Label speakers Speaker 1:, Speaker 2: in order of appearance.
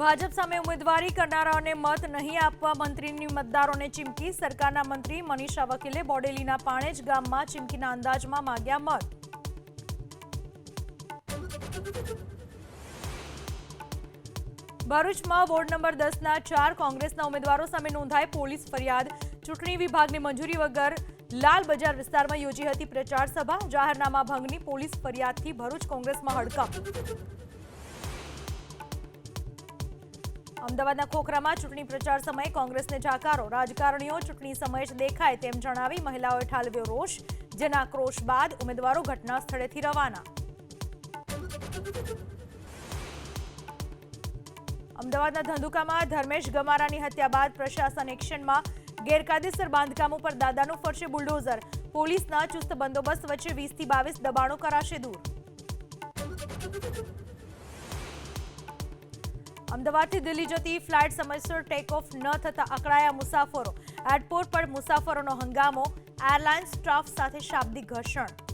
Speaker 1: ભાજપ સામે ઉમેદવારી કરનારાઓને મત નહીં આપવા મંત્રીની મતદારોને ચીમકી. સરકારના મંત્રી મનીષા વકીલે બોડેલીના પાણેજ ગામમાં ચીમકીના અંદાજમાં માંગ્યા મત. ભરૂચમાં વોર્ડ નંબર 10ના 4 કોંગ્રેસના ઉમેદવારો સામે નોંધાઈ પોલીસ ફરિયાદ. ચૂંટણી વિભાગની મંજૂરી વગર લાલ બજાર વિસ્તારમાં યોજી હતી પ્રચાર સભા. જાહેરનામા ભંગની પોલીસ ફરિયાદથી ભરૂચ કોંગ્રેસમાં હડકંપ. અમદાવાદના ખોખરામાં ચૂંટણી પ્રચાર સમયે કોંગ્રેસને જાકારો. રાજકારણીઓ ચૂંટણી સમયે જ દેખાય તેમ જણાવી મહિલાઓએ ઠાલવ્યો રોષ. જેના આક્રોશ બાદ ઉમેદવારો ઘટના સ્થળેથી રવાના. અમદાવાદના ધંધુકામાં ધર્મેશ ગમારાની હત્યા બાદ પ્રશાસન એક્શનમાં. ગેરકાયદેસર બાંધકામો પર દાદાનું ફરશે બુલડોઝર. પોલીસના ચુસ્ત બંદોબસ્ત વચ્ચે 20 થી 22 દબાણો કરાશે દૂર. અમદાવાદથી દિલ્હી જતી ફ્લાઇટ સમયસર ટેક ઓફ ન થતા અકળાયા મુસાફરો. એરપોર્ટ પર મુસાફરોનો હંગામો. એરલાઇન્સ સ્ટાફ સાથે શાબ્દિક ઘર્ષણ.